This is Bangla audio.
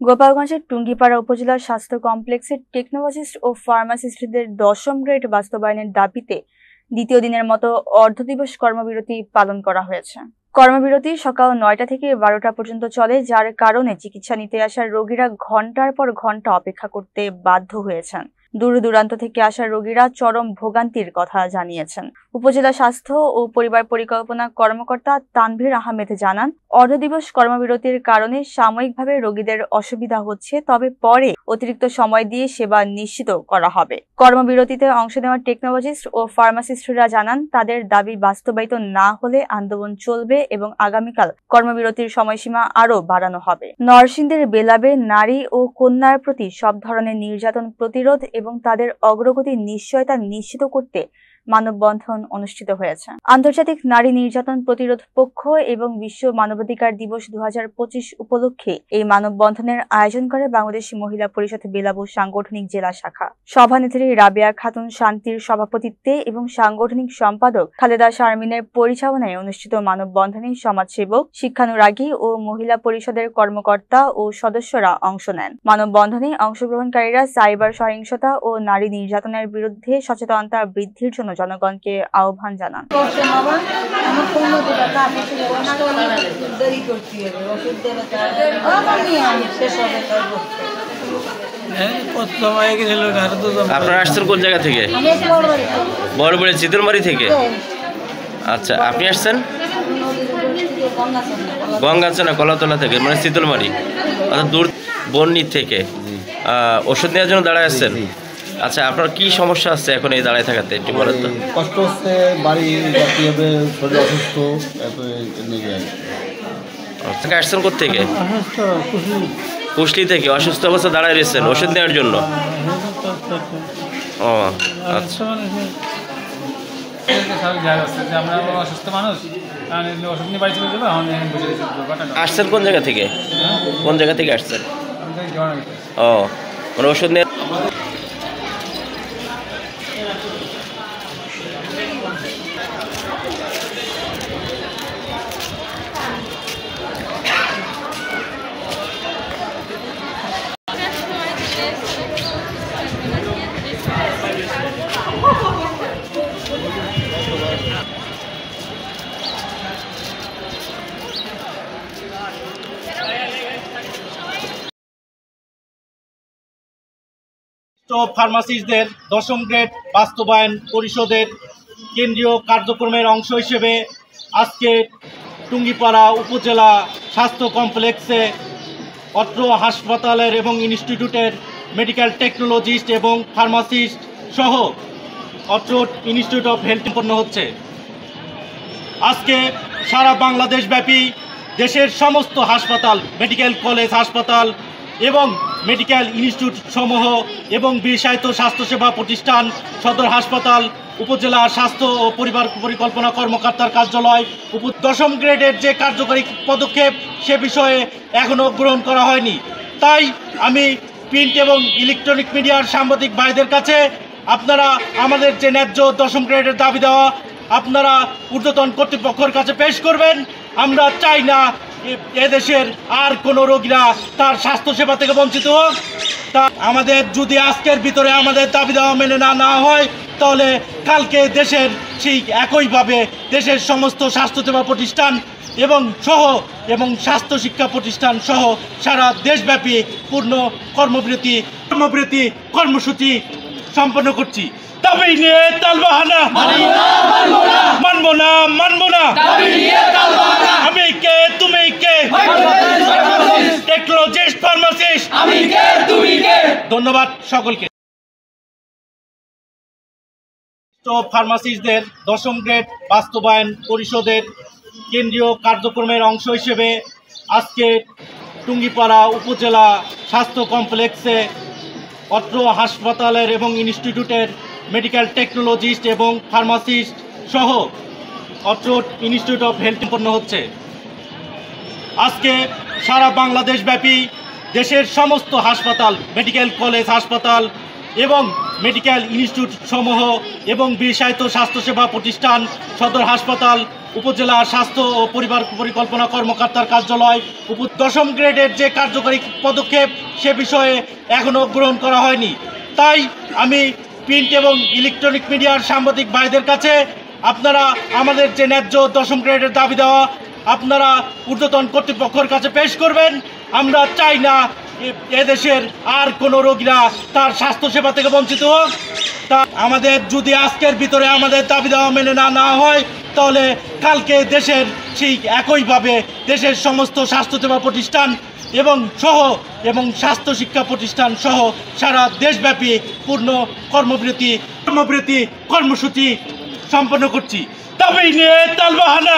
গোপালগঞ্জের টুঙ্গিপাড়া উপজেলা স্বাস্থ্য কমপ্লেক্সের টেকনোলজিস্ট ও ফার্মাসিস্টদের ১০ম গ্রেড বাস্তবায়নের দাবিতে দ্বিতীয় দিনের মতো অর্ধদিবস কর্মবিরতি পালন করা হয়েছে। কর্মবিরতি সকাল ৯টা থেকে ১২টা পর্যন্ত চলে, যার কারণে চিকিৎসা নিতে আসা রোগীরা ঘণ্টার পর ঘণ্টা অপেক্ষা করতে বাধ্য হয়েছেন। দূর দূরান্ত থেকে আসা রোগীরা চরম ভোগান্তির কথা জানিয়েছেন। উপজেলা স্বাস্থ্য ও পরিবার পরিকল্পনা কর্মকর্তা তানভীর আহমেদ জানান, অর্ধদিবস কর্মবিরতির কারণে সাময়িকভাবে রোগীদের অসুবিধা হচ্ছে, তবে পরে অতিরিক্ত সময় দিয়ে সেবা নিশ্চিত করা হবে। কর্মবিরতিতে অংশ নেওয়া টেকনোলজিস্ট ও ফার্মাসিস্টরা জানান, তাদের দাবি বাস্তবায়িত না হলে আন্দোলন চলবে এবং আগামীকাল কর্মবিরতির সময়সীমা আরও বাড়ানো হবে। নরসিংদীর বেলাবে নারী ও কন্যার প্রতি সব ধরনের নির্যাতন প্রতিরোধ এবং তাদের অগ্রগতির নিশ্চয়তা নিশ্চিত করতে মানববন্ধন অনুষ্ঠিত হয়েছে। আন্তর্জাতিক নারী নির্যাতন প্রতিরোধ পক্ষ এবং বিশ্ব মানবাধিকার দিবস ২০২৫ উপলক্ষে এই মানববন্ধনের আয়োজন করে বাংলাদেশ মহিলা পরিষদ বেলাবু সাংগঠনিক জেলা শাখা। সভানেত্রী রাবেয়া খাতুন শান্তির সভাপতিত্বে এবং সাংগঠনিক সম্পাদক খালেদা শারমিনের পরিচালনায় অনুষ্ঠিত মানববন্ধনে সমাজসেবক, শিক্ষানুরাগী ও মহিলা পরিষদের কর্মকর্তা ও সদস্যরা অংশ নেন। মানববন্ধনে অংশগ্রহণকারীরা সাইবার সহিংসতা ও নারী নির্যাতনের বিরুদ্ধে সচেতনতা বৃদ্ধির জন্য জনগণকে আহ্বান জানান। আপনারা আসছেন কোন জায়গা থেকে? বড়বাড়ি চিতলমারি থেকে। আচ্ছা, আপনি আসছেন গঙ্গাচনা কলাতলা থেকে, মানে চিতলমারি, অর্থাৎ দূর বন্নি থেকে ওষুধ নেওয়ার জন্য দাঁড়ায় আসছেন। আচ্ছা, আপনার কি সমস্যা আছে এখন এই দাঁড়ায় থাকাতে একটু বলেন তো। কষ্ট হচ্ছে, বাড়ি যাতে হবে, শরীর অসুস্থ। আসছেন কোথেকে? কুশলি থেকে। অসুস্থ অবস্থা দাঁড়ায় রয়েছেন ওষুধ নেওয়ার জন্য। ও আচ্ছা, আসছেন কোন জায়গা থেকে? কোন জায়গা থেকে আসছেন? ও, মানে ওষুধ নিয়ে ফার্মাসিস্টদের ১০ম গ্রেড বাস্তবায়ন পরিষদের কেন্দ্রীয় কার্যক্রমের অংশ হিসেবে আজকে টুঙ্গিপাড়া উপজেলা স্বাস্থ্য কমপ্লেক্সে অত্র হাসপাতালের এবং ইনস্টিটিউটের মেডিকেল টেকনোলজিস্ট এবং ফার্মাসিস্ট সহ অত্র ইনস্টিটিউট অফ হেলথ সম্পন্ন হচ্ছে। আজকে সারা বাংলাদেশব্যাপী দেশের সমস্ত হাসপাতাল, মেডিকেল কলেজ হাসপাতাল এবং মেডিকেল ইনস্টিটিউট সমূহ এবং বিশেষায়িত স্বাস্থ্যসেবা প্রতিষ্ঠান, সদর হাসপাতাল, উপজেলা স্বাস্থ্য ও পরিবার পরিকল্পনা কর্মকর্তার কার্যালয় ১০ম গ্রেডের যে কার্যকরী পদক্ষেপ সে বিষয়ে এখনও গ্রহণ করা হয়নি। তাই আমি প্রিন্ট এবং ইলেকট্রনিক মিডিয়ার সাংবাদিক ভাইদের কাছে আপনারা আমাদের যে ন্যায্য ১০ম গ্রেডের দাবি দেওয়া আপনারা ঊর্ধ্বতন কর্তৃপক্ষের কাছে পেশ করবেন। আমরা চাই না এদেশের আর কোনো রোগীরা তার স্বাস্থ্যসেবা থেকে বঞ্চিত হোক। তা আমাদের যদি আজকের ভিতরে আমাদের দাবি দেওয়া মেনে না হয়, তাহলে কালকে দেশের সেই একইভাবে দেশের সমস্ত স্বাস্থ্যসেবা প্রতিষ্ঠান এবং স্বাস্থ্য শিক্ষা প্রতিষ্ঠান সহ সারা দেশব্যাপী পূর্ণ কর্মবিরতি কর্মসূচি সম্পন্ন করছি। দাবি নিয়ে তালবাহানা মানবো না। আমি কে তুমি কে? টেকনোলজিস্ট, ফার্মাসিস্ট, আমি কে তুমি কে? ধন্যবাদ সকলকে। ফার্মাসিস্টদের ১০ম গ্রেড বাস্তবায়ন পরিষদের কেন্দ্রীয় কার্যক্রমের অংশ হিসেবে আজকে টুঙ্গিপাড়া উপজেলা স্বাস্থ্য কমপ্লেক্সে অত্র হাসপাতালের এবং ইনস্টিটিউটের মেডিকেল টেকনোলজিস্ট এবং ফার্মাসিস্ট সহ অত্র ইনস্টিটিউট অফ হেলথ সম্পন্ন হচ্ছে। আজকে সারা বাংলাদেশব্যাপী দেশের সমস্ত হাসপাতাল, মেডিকেল কলেজ হাসপাতাল এবং মেডিকেল ইনস্টিটিউট সমূহ এবং বিশেষায়িত স্বাস্থ্যসেবা প্রতিষ্ঠান, সদর হাসপাতাল, উপজেলা স্বাস্থ্য ও পরিবার পরিকল্পনা কর্মকর্তার কার্যালয় 10ম গ্রেডের যে কার্যকরী পদক্ষেপ সে বিষয়ে এখনও গ্রহণ করা হয়নি। তাই আমি প্রিন্ট এবং ইলেকট্রনিক মিডিয়ার সাংবাদিক ভাইদের কাছে আপনারা আমাদের যে ন্যায্য 10ম গ্রেডের দাবি দেওয়া আপনারা ঊর্ধ্বতন কর্তৃপক্ষের কাছে পেশ করবেন। আমরা চাই না এদেশের আর কোনো রোগীরা তার স্বাস্থ্যসেবা থেকে বঞ্চিত হোক। তা আমাদের যদি আজকের ভিতরে আমাদের দাবি দেওয়া মেনে না হয় তাহলে কালকে দেশের ঠিক একইভাবে দেশের সমস্ত স্বাস্থ্যসেবা প্রতিষ্ঠান এবং স্বাস্থ্য শিক্ষা প্রতিষ্ঠান সহ সারা দেশব্যাপী পূর্ণ কর্মবিরতি কর্মসূচি সম্পন্ন করছি। তবেই নিয়ে তালবাহানা